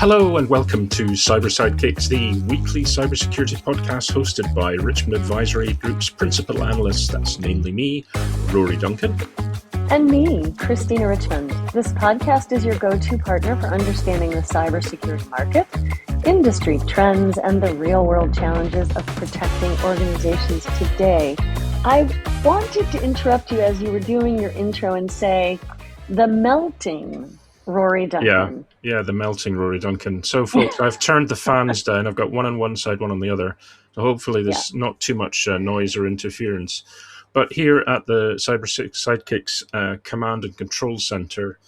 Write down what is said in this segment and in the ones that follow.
Hello and welcome to Sidekicks, the weekly cybersecurity podcast hosted by Richmond Advisory Group's principal analyst, that's namely me, Rory Duncan. And me, Christina Richmond. This podcast is your go-to partner for understanding the cybersecurity market, industry trends, and the real-world challenges of protecting organizations today. I wanted to interrupt you as you were doing your intro and say, the melting Rory Duncan. Yeah, the melting Rory Duncan. So, folks, I've turned the fans down. I've got one on one side, one on the other. So hopefully there's not too much noise or interference. But here at the Sidekicks Command and Control Center,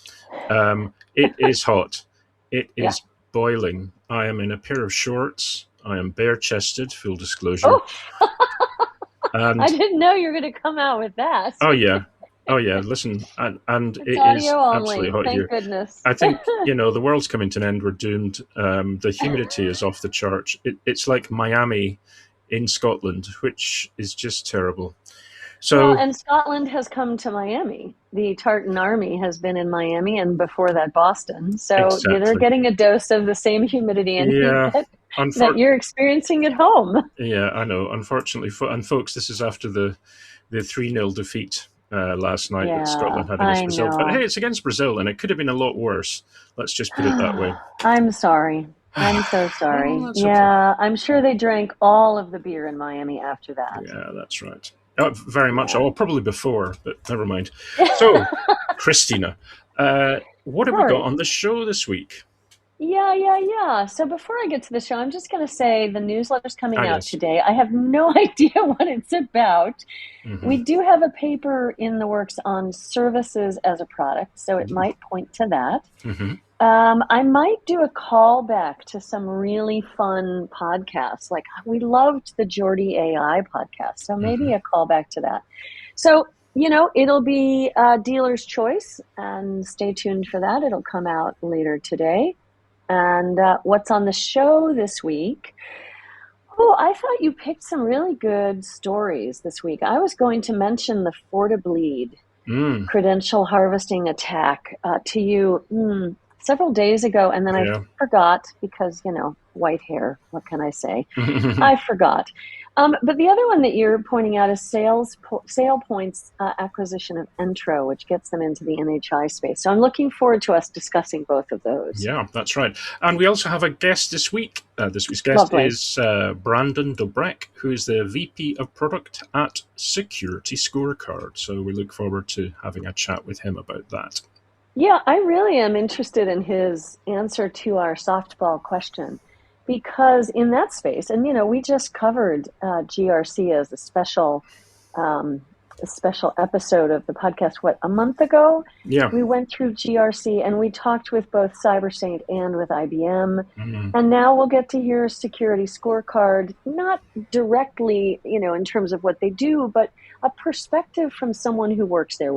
it is hot. It is boiling. I am in a pair of shorts. I am bare-chested, full disclosure. Oh. And I didn't know you were going to come out with that. Oh, yeah. Listen, and it is absolutely hot here. Thank goodness. I think, the world's coming to an end. We're doomed. The humidity is off the charts. It's like Miami in Scotland, which is just terrible. So, and Scotland has come to Miami. The Tartan Army has been in Miami, and before that, Boston. So they're getting a dose of the same humidity and heat that you're experiencing at home. Yeah, I know. Unfortunately, and folks, this is after the 3-0 defeat last night that Scotland had against Brazil. But hey, it's against Brazil, and it could have been a lot worse. Let's just put it that way. I'm sorry. I'm so sorry. Okay. I'm sure they drank all of the beer in Miami after that. Yeah, that's right. Very much. Oh, probably before, but never mind. So, Christina, what have we got on the show this week? Yeah. So before I get to the show, I'm just going to say the newsletter's coming out today. I have no idea what it's about. Mm-hmm. We do have a paper in the works on services as a product, so it might point to that. Mm-hmm. I might do a callback to some really fun podcasts. Like we loved the Geordie AI podcast, so maybe a callback to that. So, it'll be dealer's choice, and stay tuned for that. It'll come out later today. And what's on the show this week? Oh, I thought you picked some really good stories this week. I was going to mention the FortiBleed credential harvesting attack to you several days ago, and then I forgot because, white hair, what can I say? I forgot. But the other one that you're pointing out is SailPoint's acquisition of Entro, which gets them into the NHI space. So I'm looking forward to us discussing both of those. Yeah, that's right. And we also have a guest this week. This week's guest is Brandon Dobrek, who is the VP of Product at SecurityScorecard. So we look forward to having a chat with him about that. Yeah, I really am interested in his answer to our softball question, because in that space, and we just covered GRC as a special episode of the podcast, a month ago? Yeah. We went through GRC and we talked with both CyberSaint and with IBM. Mm-hmm. And now we'll get to hear SecurityScorecard, not directly, in terms of what they do, but a perspective from someone who works there,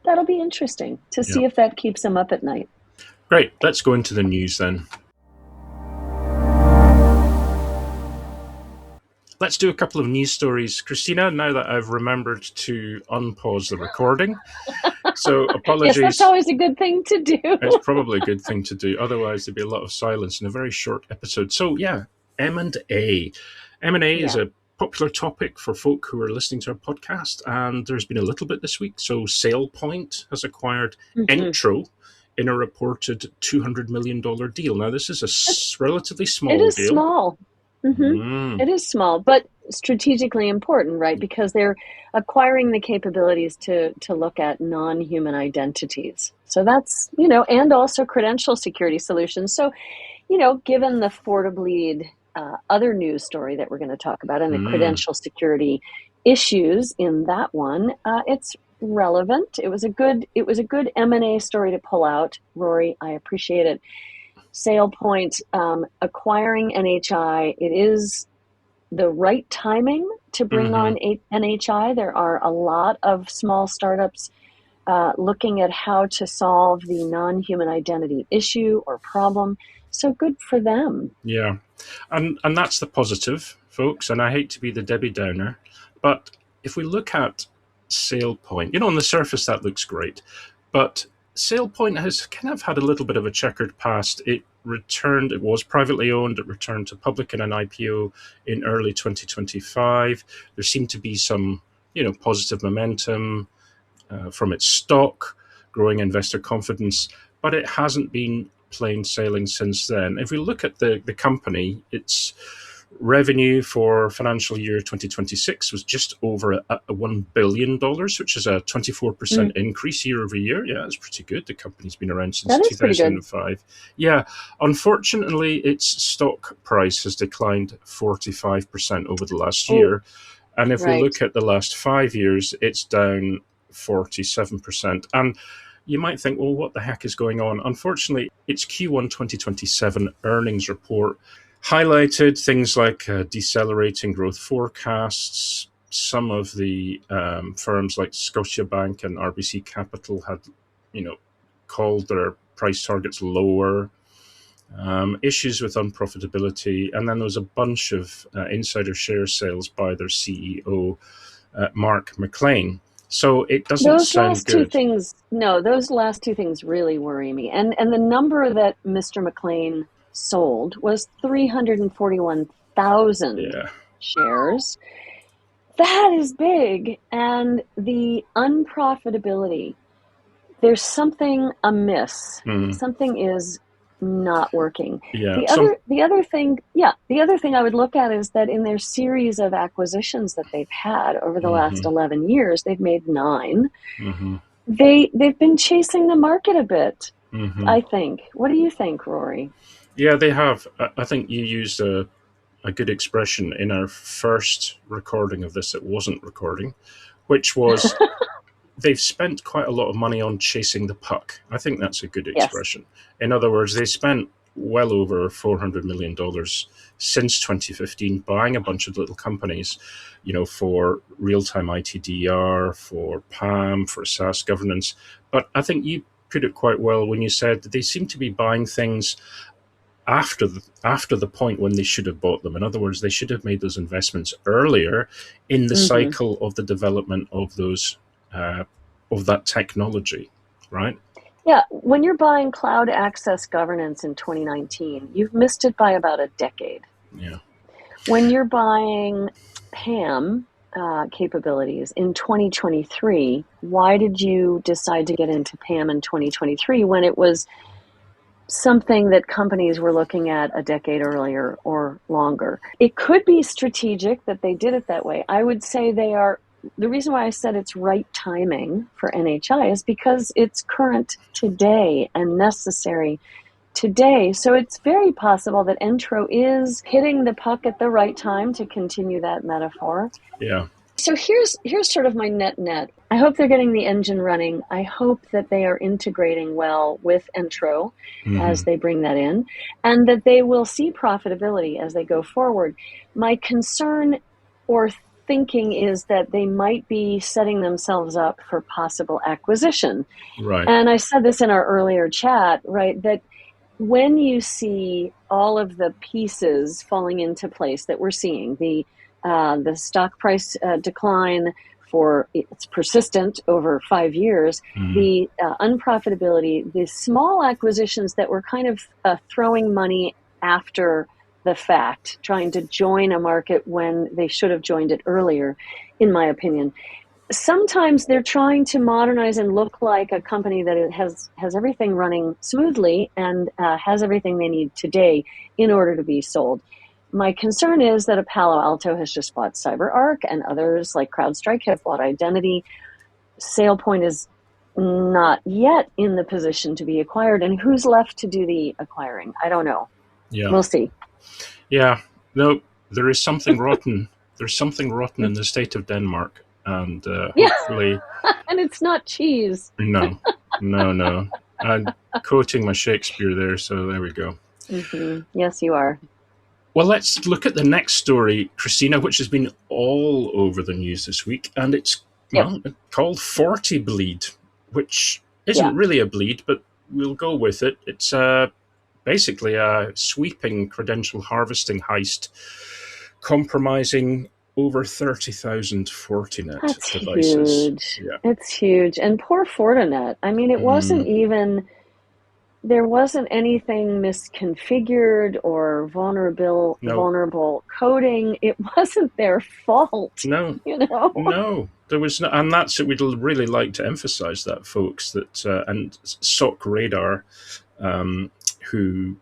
that'll be interesting to see if that keeps them up at night. Great. Let's go into the news then. Let's do a couple of news stories, Christina, now that I've remembered to unpause the recording. So apologies. Yes, that's always a good thing to do. It's probably a good thing to do. Otherwise, there'd be a lot of silence in a very short episode. So M&A. M&A is a popular topic for folk who are listening to our podcast, and there's been a little bit this week. So SailPoint has acquired Entro in a reported $200 million deal. Now, this is a relatively small deal. It is small. Mm-hmm. It is small, but strategically important, right? Because they're acquiring the capabilities to look at non-human identities. So that's, and also credential security solutions. So, given the FortiBleed other news story that we're going to talk about and the credential security issues in that one, it's relevant. It was a good M&A story to pull out, Rory. I appreciate it. SailPoint acquiring NHI, it is the right timing to bring on NHI. There are a lot of small startups looking at how to solve the non-human identity issue or problem. So good for them. Yeah, and that's the positive, folks. And I hate to be the Debbie Downer, but if we look at SailPoint, on the surface that looks great, but SailPoint has kind of had a little bit of a checkered past. It returned. It was privately owned. It returned to public in an IPO in early 2025. There seemed to be some, positive momentum from its stock, growing investor confidence, but it hasn't been plain sailing since then. If we look at the company, its revenue for financial year 2026 was just over a $1 billion, which is a 24% increase year over year. Yeah, that's pretty good. The company's been around since 2005. Yeah, unfortunately, its stock price has declined 45% over the last year. And if we look at the last 5 years, it's down 47%. And you might think, well, what the heck is going on? Unfortunately, its Q1 2027 earnings report highlighted things like decelerating growth forecasts. Some of the firms like Scotiabank and RBC Capital had, called their price targets lower. Issues with unprofitability, and then there was a bunch of insider share sales by their CEO, Mark McLean. So it doesn't sound good. Those last two things really worry me. And the number that Mr. McLean sold was 341,000 shares. That is big. And the unprofitability, there's something amiss. Something is not working. The other thing I would look at is that in their series of acquisitions that they've had over the last 11 years, they've made 9. They've been chasing the market a bit, I think. What do you think, Rory? Yeah, they have. I think you used a good expression in our first recording of this. It wasn't recording, which was they've spent quite a lot of money on chasing the puck. I think that's a good expression. In other words, they spent well over $400 million since 2015 buying a bunch of little companies, for real-time ITDR, for PAM, for SaaS governance. But I think you put it quite well when you said that they seem to be buying things after the point when they should have bought them. In other words, they should have made those investments earlier in the cycle of the development of those of that technology, right? Yeah, when you're buying cloud access governance in 2019, you've missed it by about a decade. Yeah. When you're buying PAM capabilities in 2023, why did you decide to get into PAM in 2023 when it was something that companies were looking at a decade earlier or longer? It could be strategic that they did it that way. I would say the reason why I said it's right timing for NHI is because it's current today and necessary today. So it's very possible that Entro is hitting the puck at the right time, to continue that metaphor. Yeah. So here's sort of my net. I hope they're getting the engine running. I hope that they are integrating well with Entro as they bring that in, and that they will see profitability as they go forward. My concern or thinking is that they might be setting themselves up for possible acquisition. Right. And I said this in our earlier chat, right, that when you see all of the pieces falling into place that we're seeing, the stock price decline it's persistent over 5 years, the unprofitability, the small acquisitions that were kind of throwing money after the fact, trying to join a market when they should have joined it earlier, in my opinion. Sometimes they're trying to modernize and look like a company that has everything running smoothly and has everything they need today in order to be sold. My concern is that a Palo Alto has just bought CyberArk, and others like CrowdStrike have bought Identity. SailPoint is not yet in the position to be acquired, and who's left to do the acquiring? I don't know. Yeah. We'll see. Yeah, no, there is something rotten. There's something rotten in the state of Denmark, and hopefully... And it's not cheese. No. I'm quoting my Shakespeare there, so there we go. Yes, you are. Well, let's look at the next story, Christina, which has been all over the news this week, and it's called 40 Bleed, which isn't really a bleed, but we'll go with it. It's basically a sweeping credential harvesting heist compromising over 30,000 Fortinet devices. Huge. Yeah. It's huge. And poor Fortinet. I mean, it wasn't even there wasn't anything misconfigured or vulnerable coding. It wasn't their fault. No, no, there was no, and that's it. We'd really like to emphasize that, folks, that and SOC Radar, who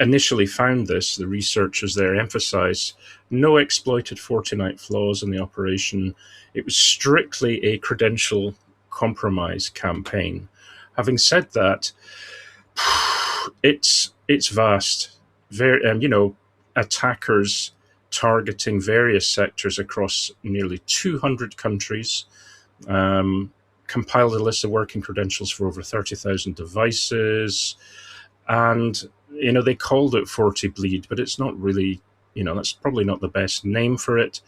initially found this, the researchers there emphasized no exploited Fortinet flaws in the operation. It was strictly a credential compromise campaign. Having said that, it's vast. Attackers targeting various sectors across nearly 200 countries, compiled a list of working credentials for over 30,000 devices, and they called it FortiBleed, but it's not really, that's probably not the best name for it.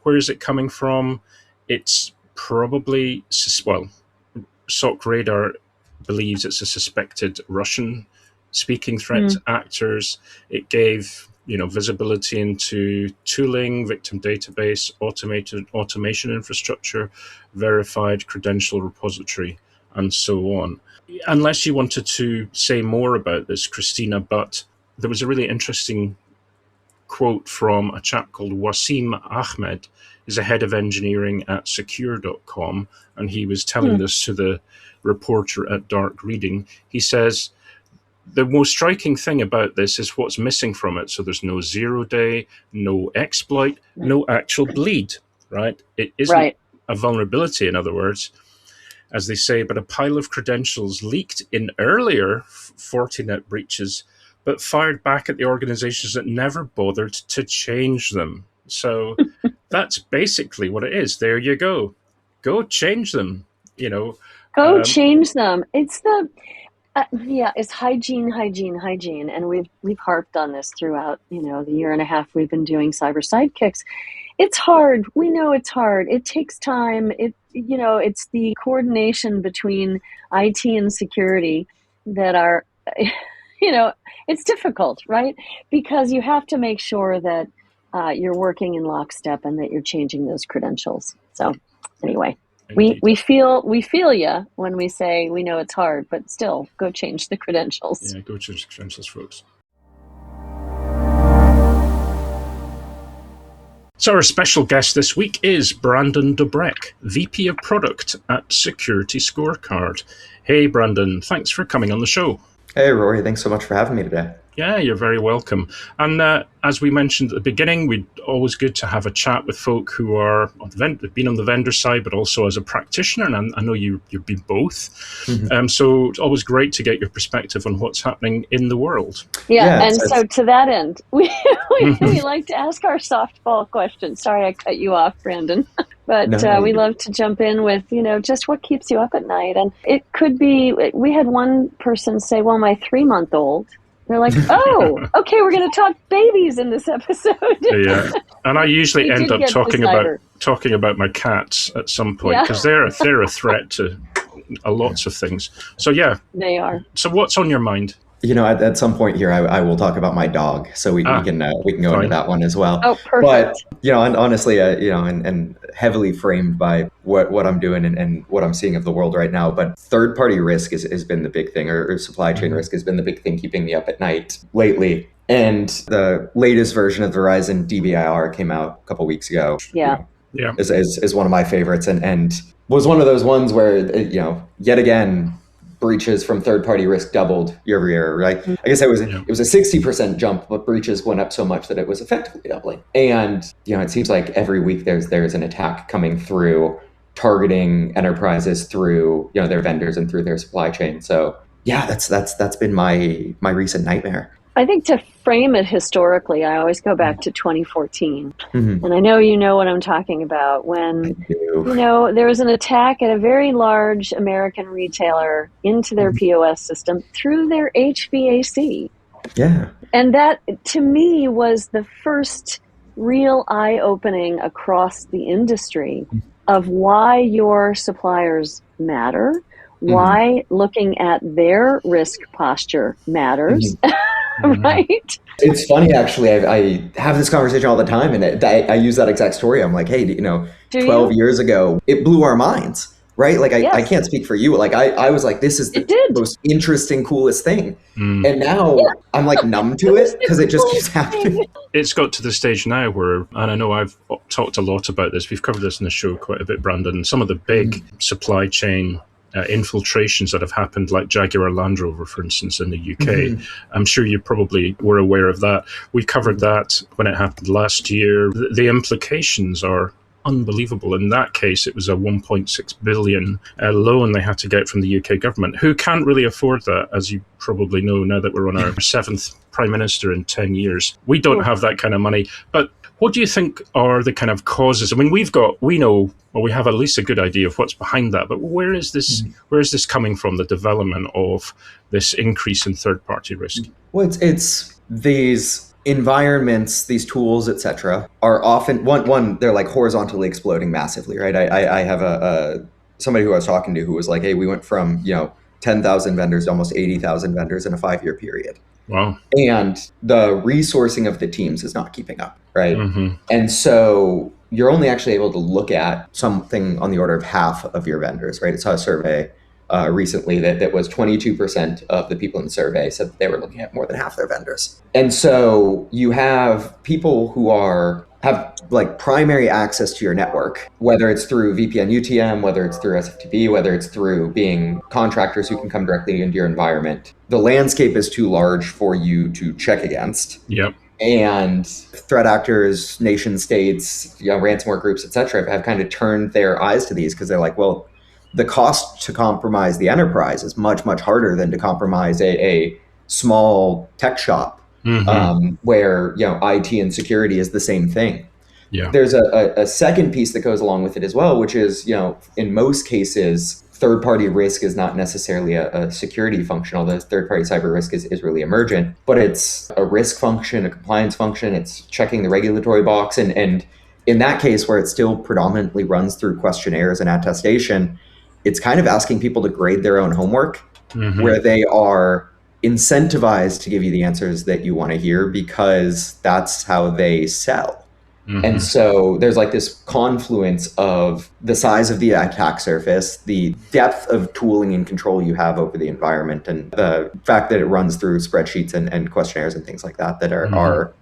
Where is it coming from? It's probably, SOC Radar believes it's a suspected Russian-speaking threat to actors. It gave, visibility into tooling, victim database, automation infrastructure, verified credential repository, and so on. Unless you wanted to say more about this, Christina, but there was a really interesting quote from a chap called Wasim Ahmed, is a head of engineering at secure.com, and he was telling this to the reporter at Dark Reading. He says, the most striking thing about this is what's missing from it. So there's no 0-day, no exploit, no actual bleed, right? It isn't a vulnerability, in other words, as they say, but a pile of credentials leaked in earlier Fortinet breaches, but fired back at the organizations that never bothered to change them. So that's basically what it is. There you go. Go change them, Go change them. It's it's hygiene. And we've harped on this throughout, the year and a half we've been doing Cyber Sidekicks. It's hard. We know it's hard. It takes time. It's the coordination between IT and security that are, it's difficult, right? Because you have to make sure that you're working in lockstep and that you're changing those credentials. So anyway. We feel you when we say we know it's hard, but still, go change the credentials. Yeah, go change the credentials, folks. So our special guest this week is Brandon Dobreck, VP of Product at SecurityScorecard. Hey, Brandon, thanks for coming on the show. Hey, Rory, thanks so much for having me today. Yeah, you're very welcome. And as we mentioned at the beginning, we're always good to have a chat with folk who are been on the vendor side, but also as a practitioner. And I know you've been both. Mm-hmm. So it's always great to get your perspective on what's happening in the world. Yeah, and so to that end, we like to ask our softball questions. Sorry, I cut you off, Brandon. But we love to jump in with, just what keeps you up at night. And it could be, we had one person say, well, my 3-month-old. They're like, oh, okay, we're going to talk babies in this episode. Yeah, and I usually end up talking about my cats at some point because they're a threat to lots of things. So yeah, they are. So what's on your mind? At some point here, I will talk about my dog, so we can go into that one as well. Oh, perfect. But and honestly, and heavily framed by what I'm doing and what I'm seeing of the world right now. But third-party risk has been the big thing, or supply chain risk has been the big thing keeping me up at night lately. And the latest version of Verizon DBIR came out a couple weeks ago. Yeah. Is one of my favorites, and was one of those ones where yet again, breaches from third-party risk doubled year over year, right? Mm-hmm. I guess it was a 60% jump, but breaches went up so much that it was effectively doubling. And it seems like every week there's an attack coming through, targeting enterprises through their vendors and through their supply chain. So yeah, that's been my recent nightmare. I think to frame it historically, I always go back to 2014. Mm-hmm. And I know you know what I'm talking about when, there was an attack at a very large American retailer into their POS system through their HVAC. Yeah. And that, to me, was the first real eye-opening across the industry of why your suppliers matter, why looking at their risk posture matters. Mm-hmm. Right? It's funny, actually. I have this conversation all the time, and I use that exact story. I'm like, hey, 12 years ago, it blew our minds. right? Like I can't speak for you. Like I was like, this is the most interesting, coolest thing. And now I'm like numb to it because it just keeps happening. It's got to the stage now where, and I know I've talked a lot about this, we've covered this in the show quite a bit, Brandon, some of the big supply chain infiltrations that have happened, like Jaguar Land Rover, for instance, in the UK. I'm sure you probably were aware of that. We covered that when it happened last year. The implications are unbelievable. In that case, it was a 1.6 billion loan they had to get from the UK government, who can't really afford that, as you probably know, now that we're on our 7th Prime Minister in 10 years. We don't have that kind of money. But what do you think are the kind of causes? I mean, we have at least a good idea of what's behind that, but where is this coming from, the development of this increase in third-party risk? Well, it's these environments, these tools, etc., are often one they're like horizontally exploding massively, right? I have somebody who I was talking to who was like, hey, we went from 10,000 vendors to almost 80,000 vendors in a 5-year period. Wow. And the resourcing of the teams is not keeping up, right? And so you're only actually able to look at something on the order of half of your vendors, right? I saw a survey recently that was 22% of the people in the survey said that they were looking at more than half their vendors. And so you have people who have like primary access to your network, whether it's through VPN UTM, whether it's through SFTP, whether it's through being contractors who can come directly into your environment. The landscape is too large for you to check against. Yep. And threat actors, nation states, ransomware groups, et cetera, have kind of turned their eyes to these because they're like, well, the cost to compromise the enterprise is much, much harder than to compromise a small tech shop where IT and security is the same thing. Yeah. There's a second piece that goes along with it as well, which is, in most cases, third-party risk is not necessarily a security function, although third-party cyber risk is really emergent, but it's a risk function, a compliance function. It's checking the regulatory box. And in that case, where it still predominantly runs through questionnaires and attestation, it's kind of asking people to grade their own homework, where they are incentivized to give you the answers that you want to hear because that's how they sell. And so there's like this confluence of the size of the attack surface, the depth of tooling and control you have over the environment, and the fact that it runs through spreadsheets and questionnaires and things like that are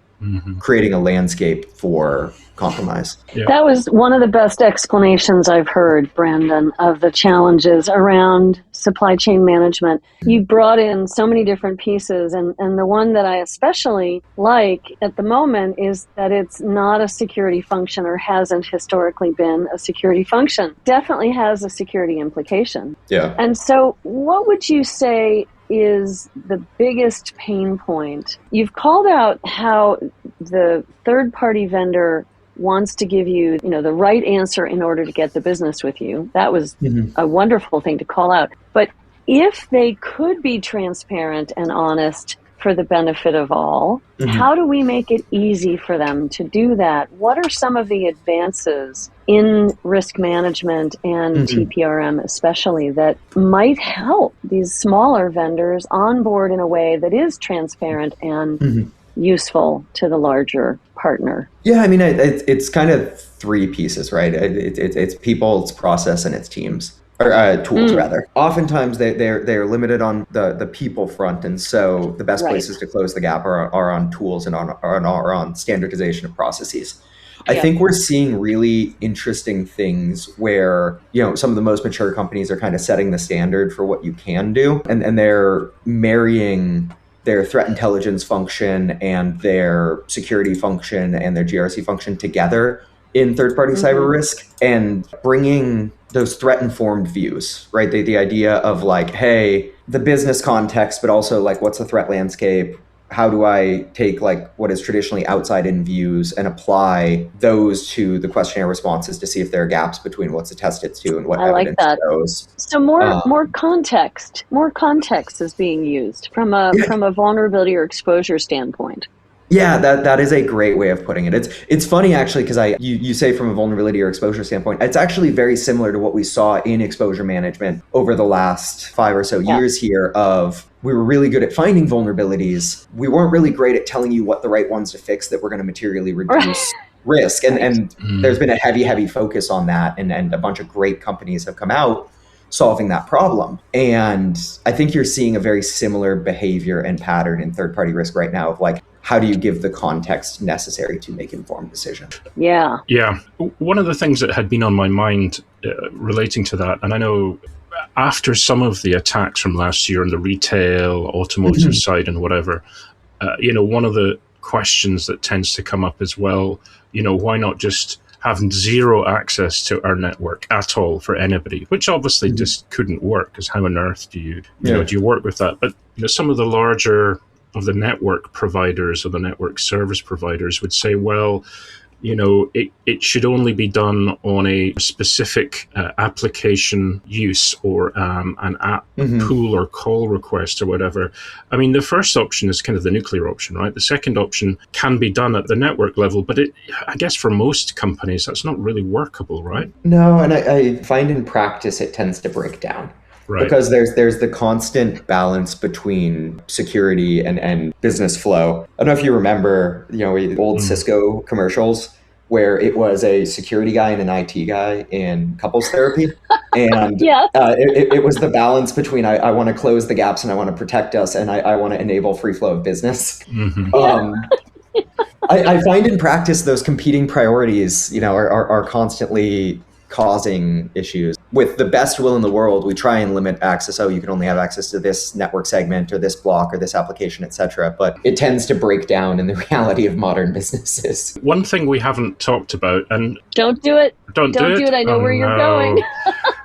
creating a landscape for compromise. Yeah. That was one of the best explanations I've heard, Brandon, of the challenges around supply chain management. You brought in so many different pieces, and the one that I especially like at the moment is that it's not a security function or hasn't historically been a security function. Definitely has a security implication. Yeah. And so what would you say is the biggest pain point? You've called out how the third-party vendor wants to give you, the right answer in order to get the business with you. That was a wonderful thing to call out. But if they could be transparent and honest for the benefit of all, how do we make it easy for them to do that? What are some of the advances in risk management and TPRM especially that might help these smaller vendors onboard in a way that is transparent and useful to the larger partner? Yeah, I mean, it's kind of three pieces, right? It's people, it's process, and it's teams. Or tools, rather. Oftentimes, they're limited on the people front, and so the best places to close the gap are on tools and are on standardization of processes. I think we're seeing really interesting things where, some of the most mature companies are kind of setting the standard for what you can do, and they're marrying their threat intelligence function and their security function and their GRC function together in third-party cyber risk and bringing those threat-informed views, right? The idea of like, hey, the business context, but also like, what's the threat landscape? How do I take like what is traditionally outside-in views and apply those to the questionnaire responses to see if there are gaps between what's attested to and what evidence shows? So more context is being used from a vulnerability or exposure standpoint. Yeah, that is a great way of putting it. It's funny actually because you say from a vulnerability or exposure standpoint, it's actually very similar to what we saw in exposure management over the last 5 or so years here of we were really good at finding vulnerabilities. We weren't really great at telling you what the right ones to fix that were going to materially reduce risk. And there's been a heavy focus on that. And a bunch of great companies have come out solving that problem. And I think you're seeing a very similar behavior and pattern in third-party risk right now of like, how do you give the context necessary to make informed decisions? Yeah. Yeah. One of the things that had been on my mind relating to that, and I know after some of the attacks from last year on the retail, automotive side and whatever, one of the questions that tends to come up as well, why not just have zero access to our network at all for anybody, which obviously just couldn't work, because how on earth do you work with that? But some of the larger of the network providers or the network service providers would say, well, it should only be done on a specific application use or an app pool or call request or whatever. I mean, the first option is kind of the nuclear option, right? The second option can be done at the network level, but I guess for most companies, that's not really workable, right? No, and I find in practice it tends to break down. Right. Because there's the constant balance between security and business flow. I don't know if you remember, old Cisco commercials where it was a security guy and an IT guy in couples therapy. And it was the balance between I want to close the gaps and I want to protect us and I want to enable free flow of business. I find in practice those competing priorities, are constantly causing issues. With the best will in the world, we try and limit access. Oh, you can only have access to this network segment or this block or this application, etc. But it tends to break down in the reality of modern businesses. One thing we haven't talked about, and don't do it. Don't do it. I know where you're going.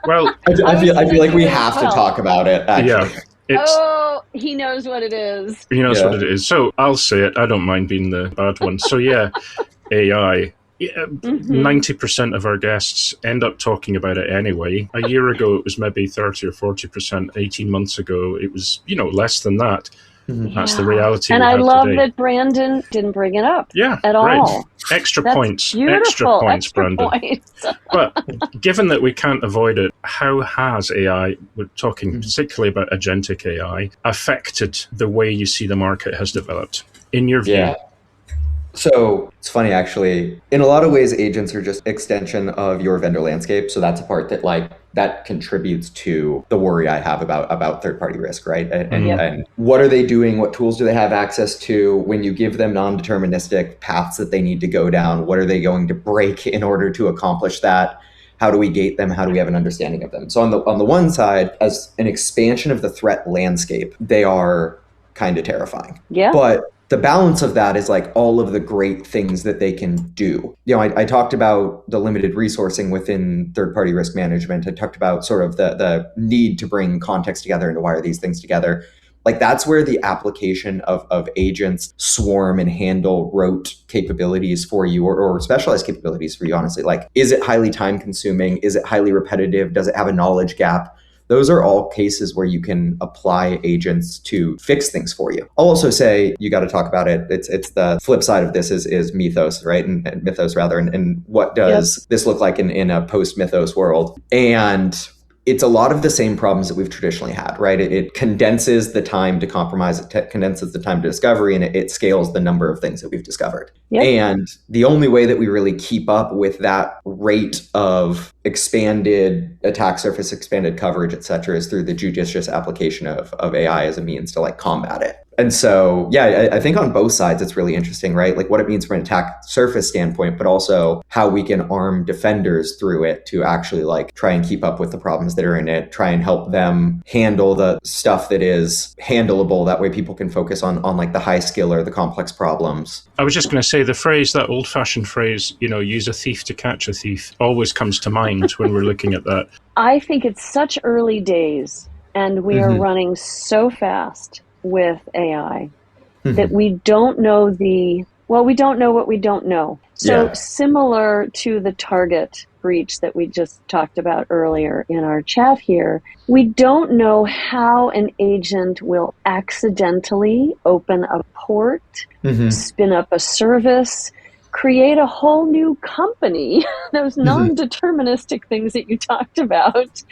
Well, I feel like we have to talk about it. Actually. Yeah. He knows what it is. He knows what it is. So I'll say it. I don't mind being the bad one. So AI. 90% of our guests end up talking about it anyway. A year ago, it was maybe 30 or 40%. 18 months ago, it was, less than that. That's the reality. And I love that Brandon didn't bring it up at all. Extra That's points. Beautiful. Extra points, Brandon. But given that we can't avoid it, how has AI, we're talking particularly about agentic AI, affected the way you see the market has developed, in your view? Yeah. So it's funny, actually. In a lot of ways, agents are just extension of your vendor landscape. So that's a part that contributes to the worry I have about third-party risk, right? And what are they doing? What tools do they have access to? When you give them non-deterministic paths that they need to go down, what are they going to break in order to accomplish that? How do we gate them? How do we have an understanding of them? So on the one side, as an expansion of the threat landscape, they are kind of terrifying. Yeah. But the balance of that is like all of the great things that they can do. I talked about the limited resourcing within third-party risk management. I talked about sort of the need to bring context together and to wire these things together. Like that's where the application of agents swarm and handle rote capabilities for you or specialized capabilities for you, honestly. Like, is it highly time consuming? Is it highly repetitive? Does it have a knowledge gap? Those are all cases where you can apply agents to fix things for you. I'll also say, you got to talk about it. It's the flip side of this is mythos, right? And mythos rather. And what does this look like in a post-mythos world? And it's a lot of the same problems that we've traditionally had, right? It condenses the time to compromise, it condenses the time to discovery, and it scales the number of things that we've discovered. Yep. And the only way that we really keep up with that rate of expanded attack surface, expanded coverage, et cetera, is through the judicious application of AI as a means to combat it. And so, I think on both sides, it's really interesting, right? Like what it means from an attack surface standpoint, but also how we can arm defenders through it to actually try and keep up with the problems that are in it, try and help them handle the stuff that is handleable. That way people can focus on the high skill or the complex problems. I was just going to say that old fashioned phrase, use a thief to catch a thief, always comes to mind when we're looking at that. I think it's such early days and we are running so fast with AI that we don't know we don't know what we don't know. So similar to the Target breach that we just talked about earlier in our chat here, we don't know how an agent will accidentally open a port, spin up a service, create a whole new company, those non-deterministic things that you talked about,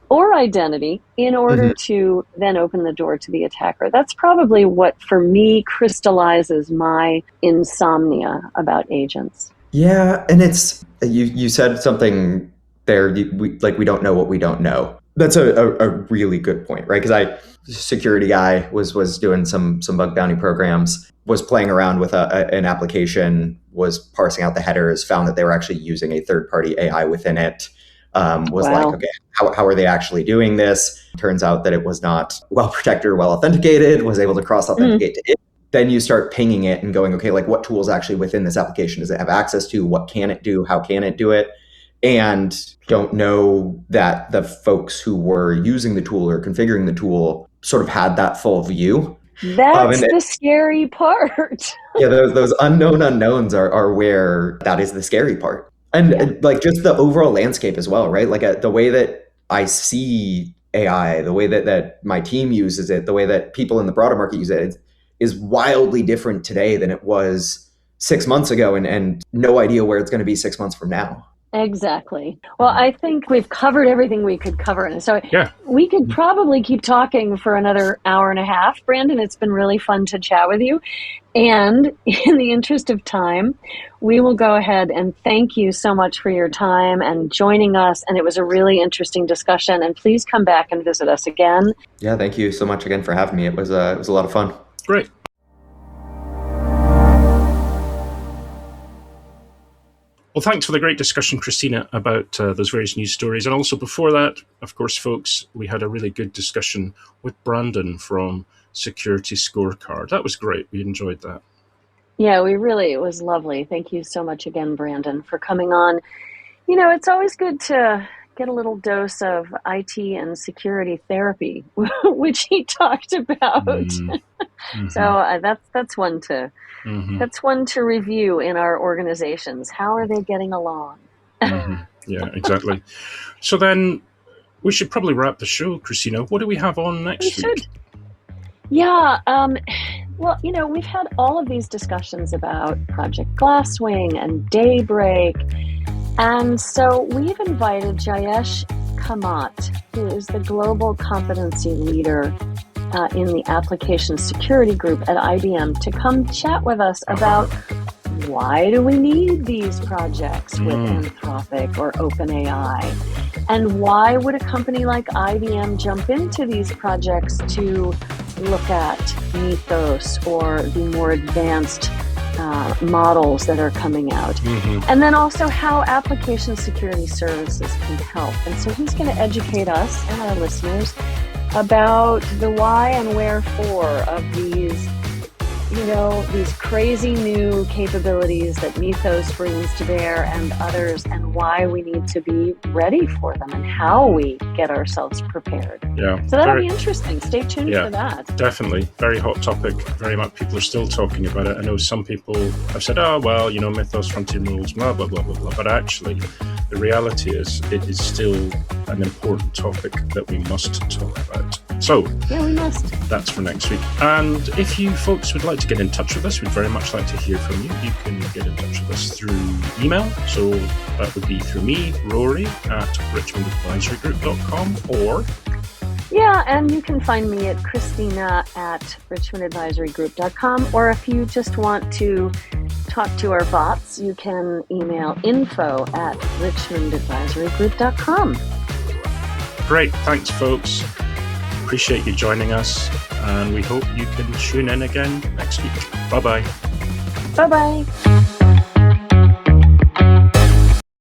or identity, in order to then open the door to the attacker. That's probably what, for me, crystallizes my insomnia about agents. Yeah, and it's you said something there. We don't know what we don't know. That's a really good point, right? Because security guy was doing some bug bounty programs, was playing around with an application, was parsing out the headers, found that they were actually using a third-party AI within it. Like, okay, how are they actually doing this? Turns out that it was not well protected or well authenticated, was able to cross-authenticate to it. Then you start pinging it and going, okay, like what tools actually within this application does it have access to? What can it do? How can it do it? And don't know that the folks who were using the tool or configuring the tool sort of had that full view. That's the scary part. Yeah, those unknown unknowns are where that is the scary part. And like just the overall landscape as well, right? Like the way that I see AI, the way that my team uses it, the way that people in the broader market use it is wildly different today than it was 6 months ago, and no idea where it's going to be 6 months from now. Exactly. Well, I think we've covered everything we could cover. And so we could probably keep talking for another hour and a half. Brandon, it's been really fun to chat with you. And in the interest of time, we will go ahead and thank you so much for your time and joining us. And it was a really interesting discussion. And please come back and visit us again. Yeah, thank you so much again for having me. It was a lot of fun. Great. Well, thanks for the great discussion, Christina, about those various news stories. And also before that, of course, folks, we had a really good discussion with Brandon from SecurityScorecard. That was great. We enjoyed that. Yeah, it was lovely. Thank you so much again, Brandon, for coming on. You know, it's always good to get a little dose of IT and security therapy, which he talked about. Mm-hmm. So that's one to that's one to review in our organizations. How are they getting along? Yeah, exactly. So then we should probably wrap the show, Christina. What do we have on next week? Yeah. Well, you know, we've had all of these discussions about Project Glasswing and Daybreak. And so we've invited Jayesh Kamat, who is the global competency leader in the application security group at IBM, to come chat with us about why do we need these projects with Anthropic or OpenAI? And why would a company like IBM jump into these projects to look at Mythos or the more advanced models that are coming out? And then also how application security services can help. And so he's going to educate us and our listeners about the why and wherefore of these, you know, these crazy new capabilities that Mythos brings to bear and others, and why we need to be ready for them and how we get ourselves prepared. Yeah. So that'll be interesting. Stay tuned for that. Definitely. Very hot topic. Very much people are still talking about it. I know some people have said, oh, well, you know, Mythos, frontier rules, blah, blah, blah, blah, blah. But actually, the reality is it is still an important topic that we must talk about. So, yeah, we must. That's for next week. And if you folks would like to get in touch with us, we'd very much like to hear from you. You can get in touch with us through email. So that would be through me, Rory, at richmondadvisorygroup.com, or... Yeah, and you can find me at Christina at richmondadvisorygroup.com, or if you just want to talk to our bots, you can email info at richmondadvisorygroup.com. Great. Thanks, folks. Appreciate you joining us, and we hope you can tune in again next week. Bye-bye. Bye-bye.